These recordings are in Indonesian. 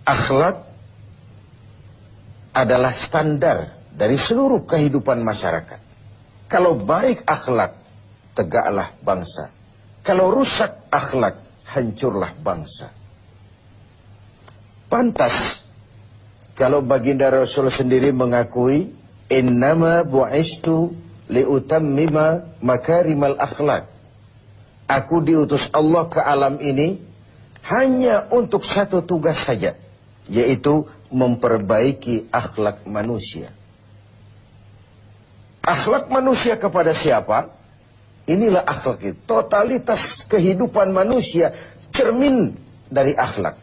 Akhlak adalah standar dari seluruh kehidupan masyarakat. Kalau baik akhlak, tegaklah bangsa. Kalau rusak akhlak, hancurlah bangsa. Pantas kalau baginda Rasul sendiri mengakui, innama bu'istu liutammima makarimal akhlak. Aku diutus Allah ke alam ini hanya untuk satu tugas saja, yaitu memperbaiki akhlak manusia. Akhlak manusia kepada siapa? Inilah akhlak itu. Totalitas kehidupan manusia cermin dari akhlak.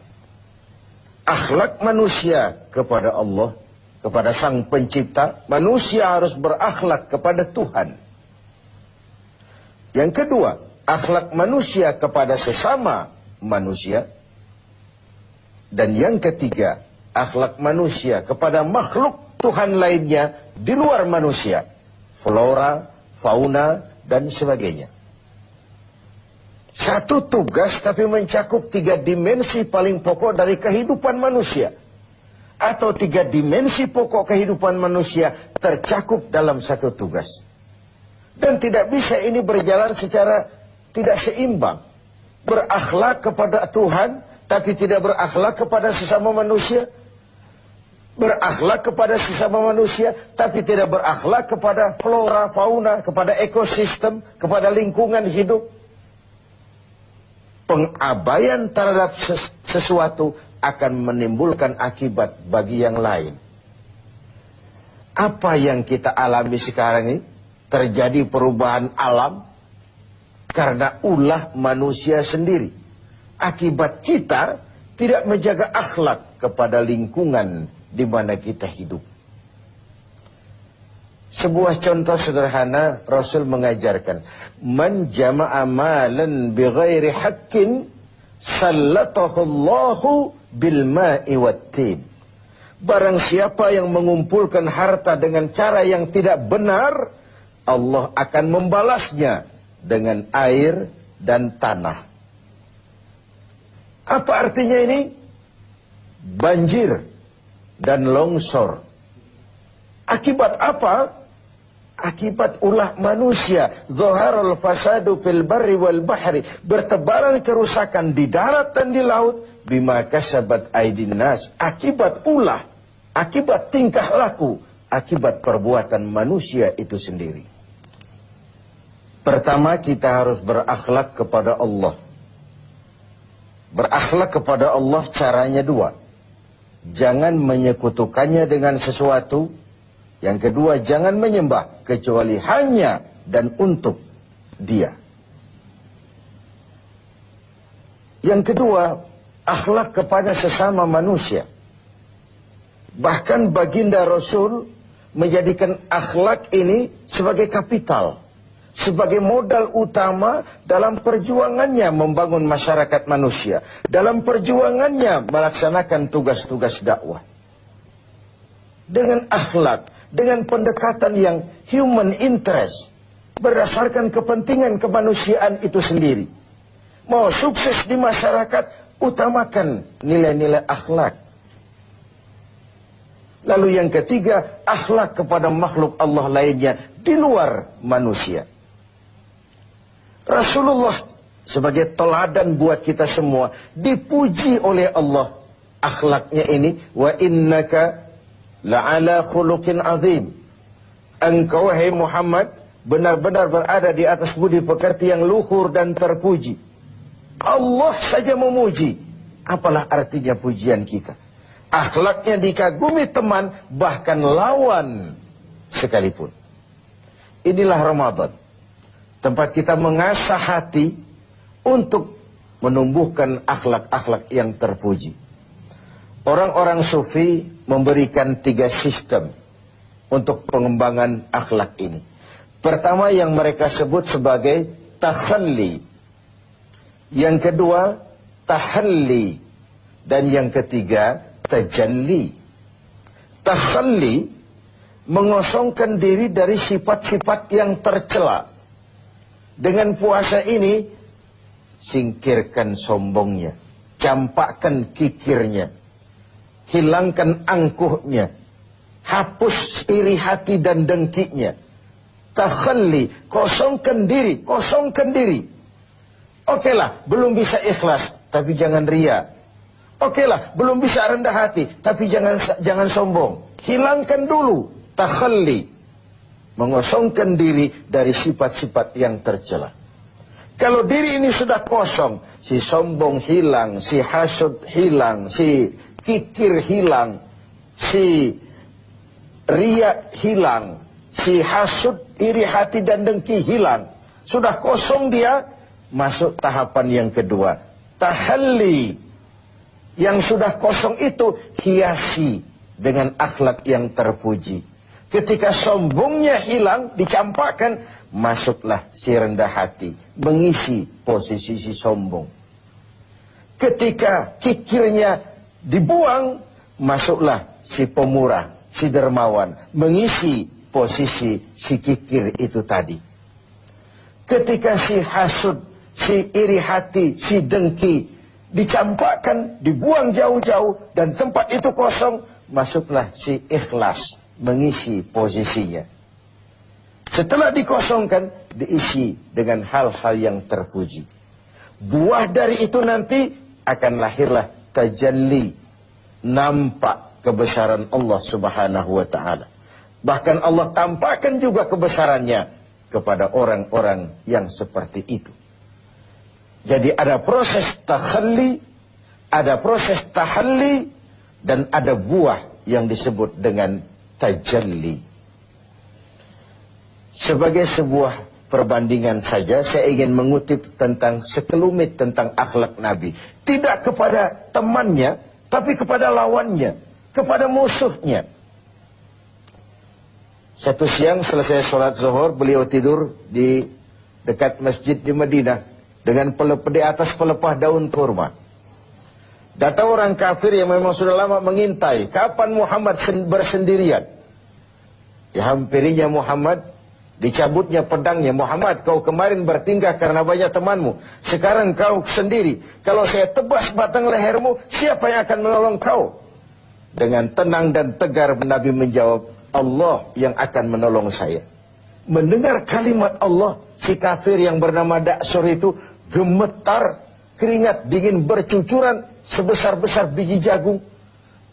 Akhlak manusia kepada Allah, kepada Sang Pencipta. Manusia harus berakhlak kepada Tuhan. Yang kedua, akhlak manusia kepada sesama manusia. Dan yang ketiga, akhlak manusia kepada makhluk Tuhan lainnya di luar manusia. Flora, fauna, dan sebagainya. Satu tugas tapi mencakup 3 dimensi paling pokok dari kehidupan manusia. Atau 3 dimensi pokok kehidupan manusia tercakup dalam satu tugas. Dan tidak bisa ini berjalan secara tidak seimbang. Berakhlak kepada Tuhan tapi tidak berakhlak kepada sesama manusia. Berakhlak kepada sesama manusia tapi tidak berakhlak kepada flora, fauna, kepada ekosistem, kepada lingkungan hidup. Pengabaian terhadap sesuatu akan menimbulkan akibat bagi yang lain. Apa yang kita alami sekarang ini? Terjadi perubahan alam karena ulah manusia sendiri. Akibat kita tidak menjaga akhlak kepada lingkungan di mana kita hidup. Sebuah contoh sederhana, Rasul mengajarkan, man jama'a malan bighairi haqqin sallatahu Allahu bil ma'i wattin. Barang siapa yang mengumpulkan harta dengan cara yang tidak benar, Allah akan membalasnya dengan air dan tanah. Apa artinya ini? Banjir dan longsor. Akibat apa? Akibat ulah manusia. Zaharul fasadu fil barri wal bahri. Bertebaran kerusakan di darat dan di laut. Bima kasabat aydin nas. Akibat ulah. Akibat tingkah laku. Akibat perbuatan manusia itu sendiri. Pertama, kita harus berakhlak kepada Allah. Berakhlak kepada Allah caranya 2. Jangan menyekutukannya dengan sesuatu. Yang kedua, jangan menyembah kecuali hanya dan untuk Dia. Yang kedua, akhlak kepada sesama manusia. Bahkan baginda Rasul menjadikan akhlak ini sebagai kapital, sebagai modal utama dalam perjuangannya membangun masyarakat manusia, dalam perjuangannya melaksanakan tugas-tugas dakwah. Dengan akhlak, dengan pendekatan yang human interest, berdasarkan kepentingan kemanusiaan itu sendiri. Mau sukses di masyarakat, utamakan nilai-nilai akhlak. Lalu yang ketiga, akhlak kepada makhluk Allah lainnya di luar manusia. Rasulullah sebagai teladan buat kita semua, dipuji oleh Allah akhlaknya ini, wa innaka la'ala khuluqin azim. Engkau wahai Muhammad benar-benar berada di atas budi pekerti yang luhur dan terpuji. Allah saja memuji, apalah artinya pujian kita? Akhlaknya dikagumi teman, bahkan lawan sekalipun. Inilah Ramadan, tempat kita mengasah hati untuk menumbuhkan akhlak-akhlak yang terpuji. Orang-orang sufi memberikan 3 sistem untuk pengembangan akhlak ini. Pertama yang mereka sebut sebagai takhalli. Yang kedua tahalli. Dan yang ketiga tajalli. Takhalli mengosongkan diri dari sifat-sifat yang tercela. Dengan puasa ini singkirkan sombongnya, campakkan kikirnya. hilangkan angkuhnya, hapus iri hati dan dengkinya. Takhalli, kosongkan diri, kosongkan diri. Oke lah, belum bisa ikhlas, tapi jangan ria. Oke lah, belum bisa rendah hati, tapi jangan sombong. Hilangkan dulu, takhalli, mengosongkan diri dari sifat-sifat yang tercela. Kalau diri ini sudah kosong, si sombong hilang, si hasud hilang, si kikir hilang, si ria hilang, si hasud, iri hati dan dengki hilang. Sudah kosong dia, masuk tahapan yang kedua, tahalli. Yang sudah kosong itu hiasi dengan akhlak yang terpuji. Ketika sombongnya hilang, dicampakkan, masuklah si rendah hati, mengisi posisi si sombong. Ketika kikirnya dibuang, masuklah si pemurah, si dermawan, mengisi posisi si kikir itu tadi. Ketika si hasud, si iri hati, si dengki dicampakkan, dibuang jauh-jauh, dan tempat itu kosong, masuklah si ikhlas, mengisi posisinya. Setelah dikosongkan, diisi dengan hal-hal yang terpuji. Buah dari itu nanti akan lahirlah tajalli, nampak kebesaran Allah Subhanahu wa ta'ala. Bahkan Allah tampakkan juga kebesarannya kepada orang-orang yang seperti itu. Jadi ada proses takhalli, ada proses tahalli, dan ada buah yang disebut dengan tajalli. Sebagai sebuah perbandingan saja, saya ingin mengutip tentang sekelumit tentang akhlak Nabi. Tidak kepada temannya, tapi kepada lawannya, kepada musuhnya. Satu siang selesai sholat zuhur, beliau tidur di dekat masjid di Madinah dengan di atas pelepah daun kurma. Datang orang kafir yang memang sudah lama mengintai kapan Muhammad bersendirian. Dihampirinya Muhammad, dicabutnya pedangnya. Muhammad, kau kemarin bertingkah karena banyak temanmu, sekarang kau sendiri. Kalau saya tebas batang lehermu, siapa yang akan menolong kau? Dengan tenang dan tegar Nabi menjawab, Allah yang akan menolong saya. Mendengar kalimat Allah, si kafir yang bernama Daksur itu gemetar, keringat dingin bercucuran sebesar-besar biji jagung.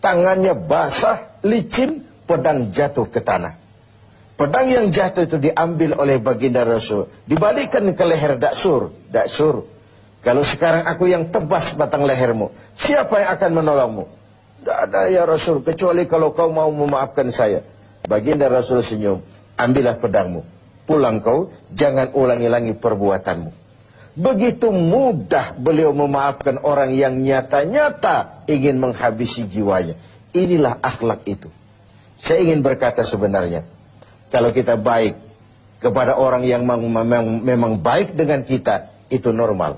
Tangannya basah, licin, pedang jatuh ke tanah. Pedang yang jatuh itu diambil oleh baginda Rasul, dibalikkan ke leher Daksur. Daksur, kalau sekarang aku yang tebas batang lehermu, siapa yang akan menolongmu? Tidak ada ya Rasul, kecuali kalau kau mau memaafkan saya. Baginda Rasul senyum, ambillah pedangmu, pulang kau, jangan ulangi-ulangi perbuatanmu. Begitu mudah beliau memaafkan orang yang nyata-nyata ingin menghabisi jiwanya. Inilah akhlak itu. Saya ingin berkata sebenarnya, kalau kita baik kepada orang yang memang baik dengan kita, itu normal.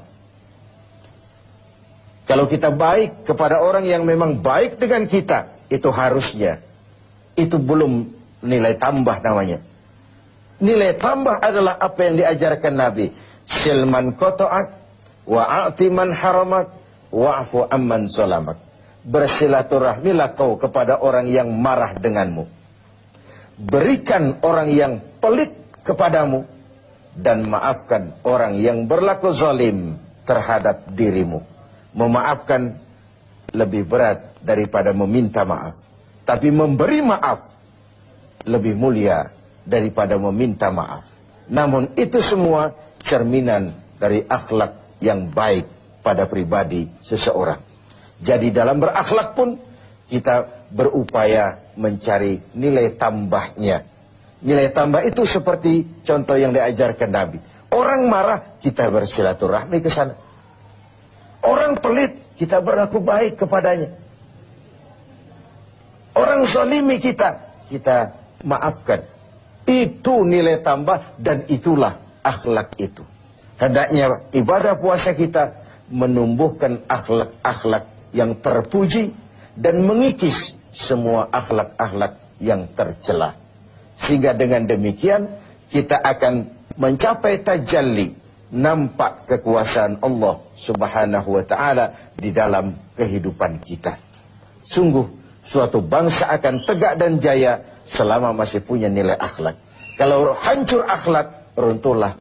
Kalau kita baik kepada orang yang memang baik dengan kita, itu harusnya. Itu belum nilai tambah namanya. Nilai tambah adalah apa yang diajarkan Nabi. Silman koto'ak, wa'ati man haramak, wa'fu amman zolamak. Bersilaturahmilah kau kepada orang yang marah denganmu. Berikan orang yang pelit kepadamu, dan maafkan orang yang berlaku zalim terhadap dirimu. Memaafkan lebih berat daripada meminta maaf. Tapi memberi maaf lebih mulia daripada meminta maaf. Namun itu semua cerminan dari akhlak yang baik pada pribadi seseorang. Jadi dalam berakhlak pun kita berupaya mencari nilai tambahnya. Nilai tambah itu seperti contoh yang diajarkan Nabi. Orang marah, kita bersilaturahmi ke sana. Orang pelit, kita berlaku baik kepadanya. Orang zalimi kita maafkan. Itu nilai tambah, dan itulah akhlak itu. Hendaknya ibadah puasa kita menumbuhkan akhlak-akhlak yang terpuji dan mengikis semua akhlak-akhlak yang tercela. Sehingga dengan demikian kita akan mencapai tajalli, nampak kekuasaan Allah Subhanahu wa ta'ala di dalam kehidupan kita. Sungguh suatu bangsa akan tegak dan jaya selama masih punya nilai akhlak. Kalau hancur akhlak, runtuhlah